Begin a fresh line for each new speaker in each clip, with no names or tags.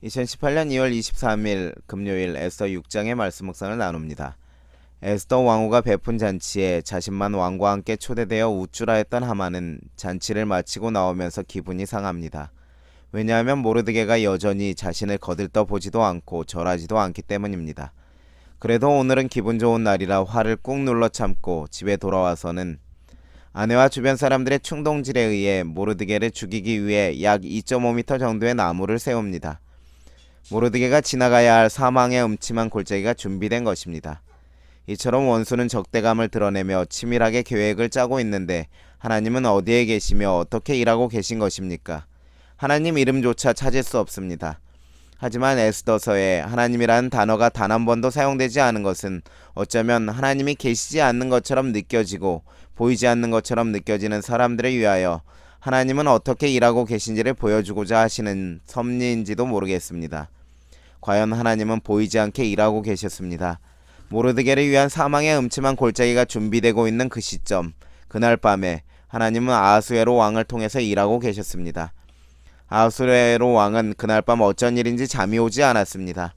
2018년 2월 23일 금요일 에스더 6장의 말씀 묵상을 나눕니다. 에스더 왕후가 베푼 잔치에 자신만 왕과 함께 초대되어 우쭈라 했던 하만은 잔치를 마치고 나오면서 기분이 상합니다. 왜냐하면 모르드게가 여전히 자신을 거들떠 보지도 않고 절하지도 않기 때문입니다. 그래도 오늘은 기분 좋은 날이라 화를 꾹 눌러 참고 집에 돌아와서는 아내와 주변 사람들의 충동질에 의해 모르드게를 죽이기 위해 약 2.5m 정도의 나무를 세웁니다. 모르드게가 지나가야 할 사망의 음침한 골짜기가 준비된 것입니다. 이처럼 원수는 적대감을 드러내며 치밀하게 계획을 짜고 있는데 하나님은 어디에 계시며 어떻게 일하고 계신 것입니까? 하나님 이름조차 찾을 수 없습니다. 하지만 에스더서에 하나님이라는 단어가 단 한 번도 사용되지 않은 것은 어쩌면 하나님이 계시지 않는 것처럼 느껴지고 보이지 않는 것처럼 느껴지는 사람들을 위하여 하나님은 어떻게 일하고 계신지를 보여주고자 하시는 섭리인지도 모르겠습니다. 과연 하나님은 보이지 않게 일하고 계셨습니다. 모르드게를 위한 사망의 음침한 골짜기가 준비되고 있는 그 시점, 그날 밤에 하나님은 아하수에로 왕을 통해서 일하고 계셨습니다. 아하수에로 왕은 그날 밤 어쩐 일인지 잠이 오지 않았습니다.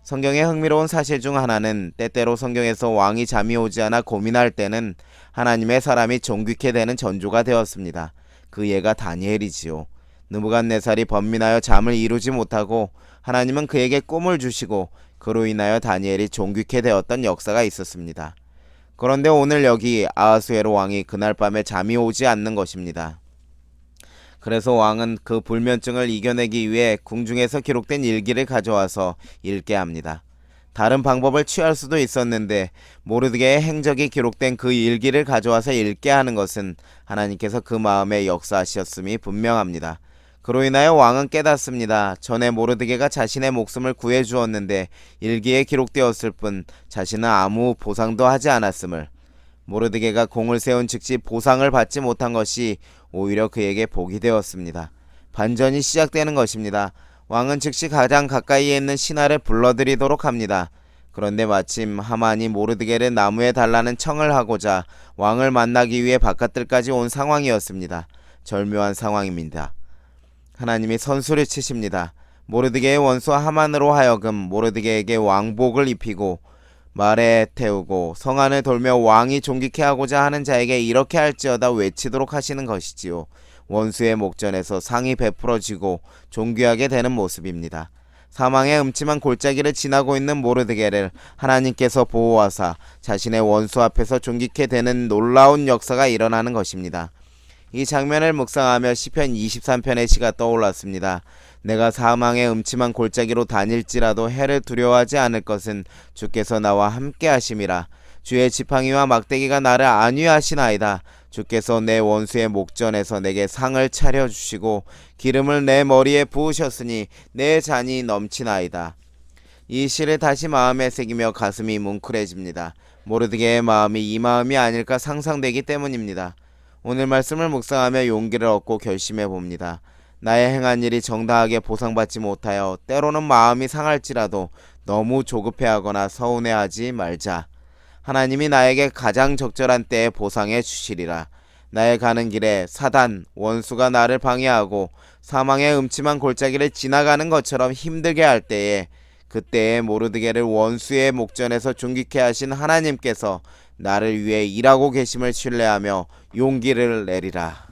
성경의 흥미로운 사실 중 하나는 때때로 성경에서 왕이 잠이 오지 않아 고민할 때는 하나님의 사람이 존귀케 되는 전조가 되었습니다. 그 예가 다니엘이지요. 느부갓네살이 번민하여 잠을 이루지 못하고 하나님은 그에게 꿈을 주시고 그로 인하여 다니엘이 존귀케 되었던 역사가 있었습니다. 그런데 오늘 여기 아하수에로 왕이 그날 밤에 잠이 오지 않는 것입니다. 그래서 왕은 그 불면증을 이겨내기 위해 궁중에서 기록된 일기를 가져와서 읽게 합니다. 다른 방법을 취할 수도 있었는데 모르드게의 행적이 기록된 그 일기를 가져와서 읽게 하는 것은 하나님께서 그 마음에 역사하셨음이 분명합니다. 그로 인하여 왕은 깨닫습니다. 전에 모르드게가 자신의 목숨을 구해주었는데 일기에 기록되었을 뿐 자신은 아무 보상도 하지 않았음을, 모르드게가 공을 세운 즉시 보상을 받지 못한 것이 오히려 그에게 복이 되었습니다. 반전이 시작되는 것입니다. 왕은 즉시 가장 가까이에 있는 신하를 불러들이도록 합니다. 그런데 마침 하만이 모르드게를 나무에 달라는 청을 하고자 왕을 만나기 위해 바깥들까지 온 상황이었습니다. 절묘한 상황입니다. 하나님이 선수를 치십니다. 모르드게의 원수 하만으로 하여금 모르드게에게 왕복을 입히고 말에 태우고 성안을 돌며 왕이 존귀케 하고자 하는 자에게 이렇게 할지어다 외치도록 하시는 것이지요. 원수의 목전에서 상이 베풀어지고 존귀하게 되는 모습입니다. 사망의 음침한 골짜기를 지나고 있는 모르드게를 하나님께서 보호하사 자신의 원수 앞에서 존귀케 되는 놀라운 역사가 일어나는 것입니다. 이 장면을 묵상하며 시편 23편의 시가 떠올랐습니다. 내가 사망의 음침한 골짜기로 다닐지라도 해를 두려워하지 않을 것은 주께서 나와 함께 하심이라. 주의 지팡이와 막대기가 나를 안위하시나이다. 주께서 내 원수의 목전에서 내게 상을 차려주시고 기름을 내 머리에 부으셨으니 내 잔이 넘치나이다. 이 시를 다시 마음에 새기며 가슴이 뭉클해집니다. 모르드게의 마음이 이 마음이 아닐까 상상되기 때문입니다. 오늘 말씀을 묵상하며 용기를 얻고 결심해 봅니다. 나의 행한 일이 정당하게 보상받지 못하여 때로는 마음이 상할지라도 너무 조급해하거나 서운해하지 말자. 하나님이 나에게 가장 적절한 때에 보상해 주시리라. 나의 가는 길에 사단, 원수가 나를 방해하고 사망의 음침한 골짜기를 지나가는 것처럼 힘들게 할 때에 그때에 모르드게를 원수의 목전에서 존귀케 하신 하나님께서 나를 위해 일하고 계심을 신뢰하며 용기를 내리라.